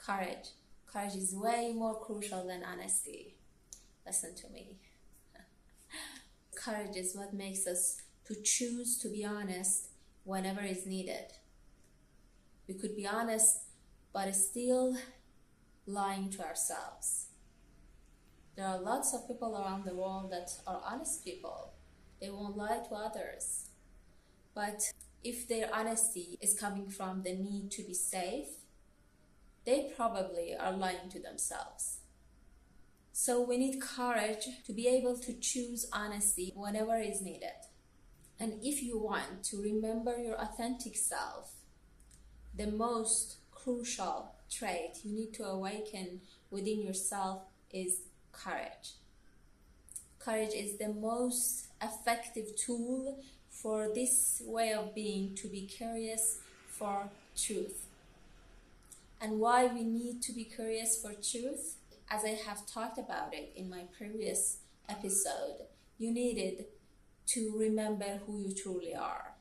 Courage. Courage is way more crucial than honesty. Listen to me. Courage is what makes us to choose to be honest whenever is needed. We could be honest, but still lying to ourselves. There are lots of people around the world that are honest people. They won't lie to others. But if their honesty is coming from the need to be safe, they probably are lying to themselves. So we need courage to be able to choose honesty whenever is needed. And if you want to remember your authentic self, the most crucial trait you need to awaken within yourself is courage. Courage is the most effective tool for this way of being, to be curious for truth. And why we need to be curious for truth, as I have talked about it in my previous episode, you needed to remember who you truly are.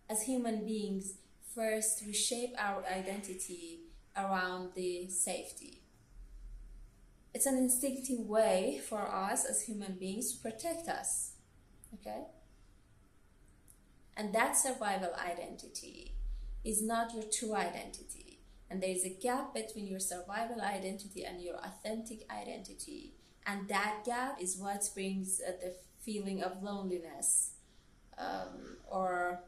As human beings, first we shape our identity around the safety. It's an instinctive way for us as human beings to protect us, okay? And that survival identity is not your true identity. And there is a gap between your survival identity and your authentic identity. And that gap is what brings the feeling of loneliness, or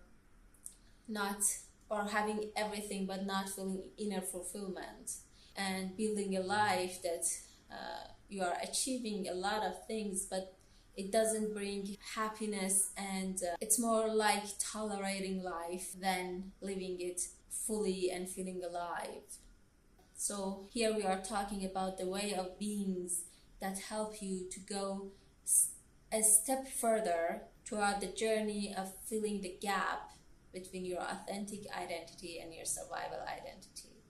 having everything but not feeling inner fulfillment, and building a life that you are achieving a lot of things, but it doesn't bring happiness, and it's more like tolerating life than living it fully and feeling alive. So here we are talking about the way of beings that help you to go a step further toward the journey of filling the gap between your authentic identity and your survival identity,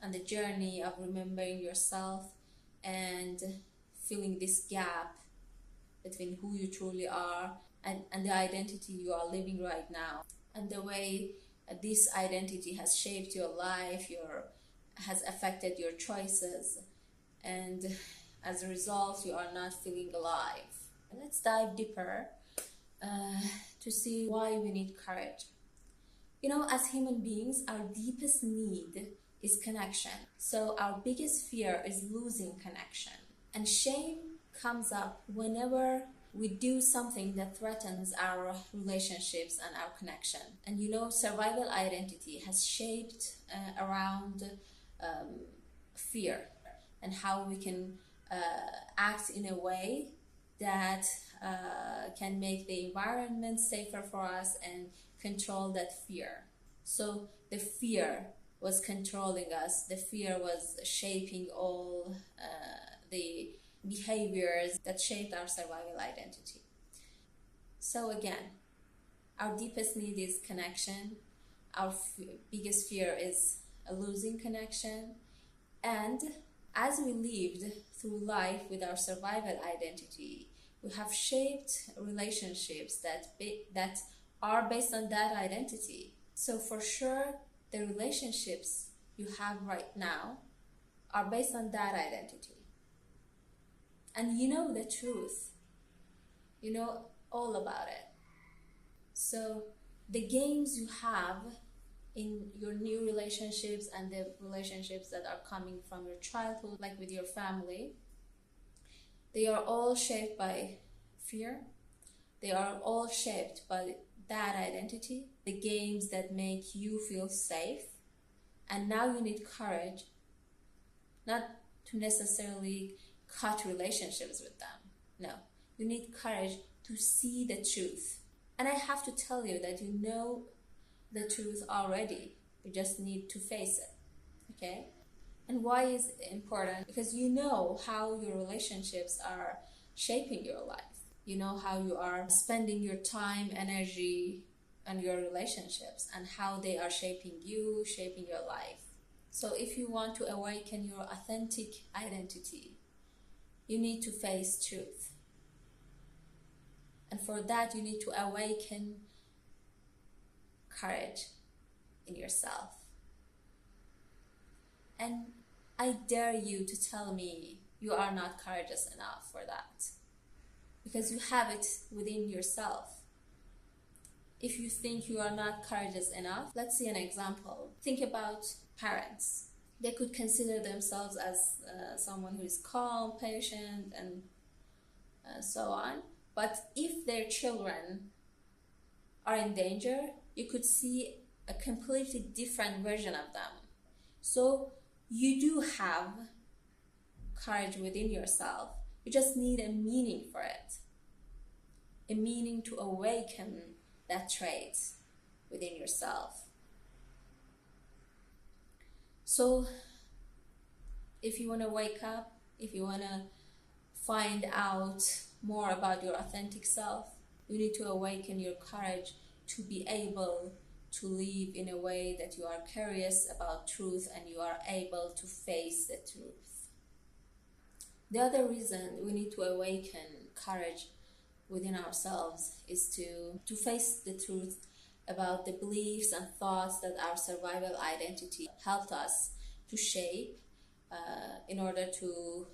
and the journey of remembering yourself and filling this gap between who you truly are and the identity you are living right now, and the way this identity has shaped your life, has affected your choices, and as a result you are not feeling alive. Let's dive deeper to see why we need courage. As human beings, our deepest need is connection. So our biggest fear is losing connection. And shame comes up whenever we do something that threatens our relationships and our connection. And survival identity has shaped around fear, and how we can act in a way that can make the environment safer for us and control that fear. So the fear was controlling us. The fear was shaping all the behaviors that shaped our survival identity. So again, our deepest need is connection. Our biggest fear is losing connection. And as we lived through life with our survival identity, we have shaped relationships that are based on that identity. So for sure, the relationships you have right now are based on that identity. And you know the truth. You know all about it. So the games you have in your new relationships and the relationships that are coming from your childhood, like with your family, they are all shaped by fear. They are all shaped by that identity, the games that make you feel safe. And now you need courage, not to necessarily cut relationships with them. No, you need courage to see the truth. And I have to tell you that you know the truth already. You just need to face it, okay? And why is it important? Because you know how your relationships are shaping your life. You know how you are spending your time, energy, and your relationships, and how they are shaping you, shaping your life. So if you want to awaken your authentic identity, you need to face truth. And for that, you need to awaken courage in yourself. And I dare you to tell me you are not courageous enough for that, because you have it within yourself. If you think you are not courageous enough, let's see an example. Think about parents. They could consider themselves as someone who is calm, patient, and so on. But if their children are in danger, you could see a completely different version of them. So you do have courage within yourself. You just need a meaning for it, a meaning to awaken that trait within yourself. So if you want to wake up, if you want to find out more about your authentic self, you need to awaken your courage to be able to live in a way that you are curious about truth and you are able to face the truth. The other reason we need to awaken courage within ourselves is to face the truth about the beliefs and thoughts that our survival identity helped us to shape in order to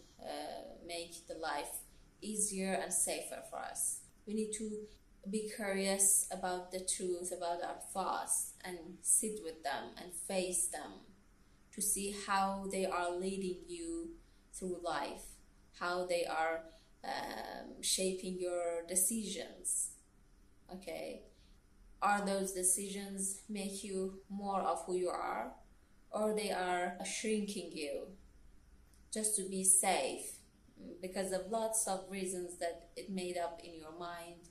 make the life easier and safer for us. We need to be curious about the truth about our thoughts and sit with them and face them to see how they are leading you through life, how they are shaping your decisions. Okay, are those decisions make you more of who you are, or they are shrinking you just to be safe because of lots of reasons that it made up in your mind,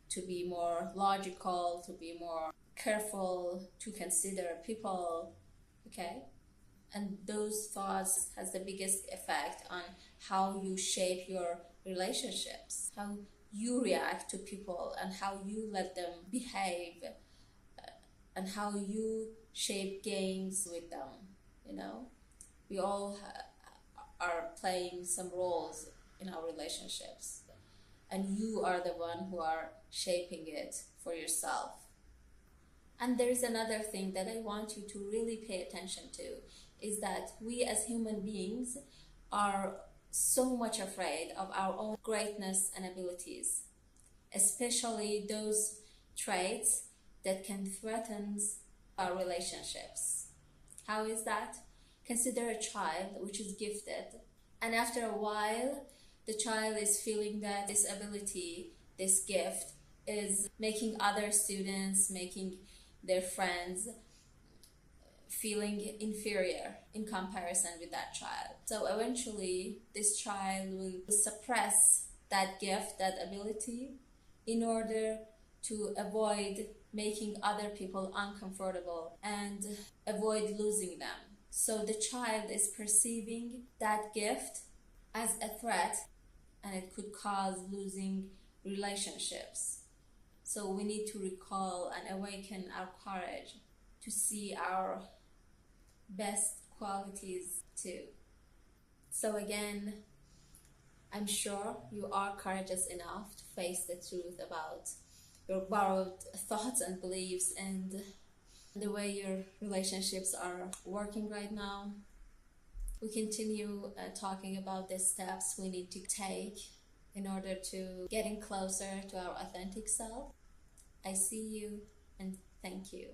to be more logical, to be more careful, to consider people. Okay, and those thoughts has the biggest effect on how you shape your relationships, how you react to people, and how you let them behave, and how you shape games with them. We all are playing some roles in our relationships, and you are the one who are shaping it for yourself. And there is another thing that I want you to really pay attention to, is that we as human beings are so much afraid of our own greatness and abilities, especially those traits that can threaten our relationships. How is that? Consider a child which is gifted, and after a while, the child is feeling that this ability, this gift, is making other students, making their friends feeling inferior in comparison with that child. So eventually, this child will suppress that gift, that ability, in order to avoid making other people uncomfortable and avoid losing them. So the child is perceiving that gift as a threat, and it could cause losing relationships. So we need to recall and awaken our courage to see our best qualities too. So again, I'm sure you are courageous enough to face the truth about your borrowed thoughts and beliefs and the way your relationships are working right now. We continue talking about the steps we need to take in order to getting closer to our authentic self. I see you and thank you.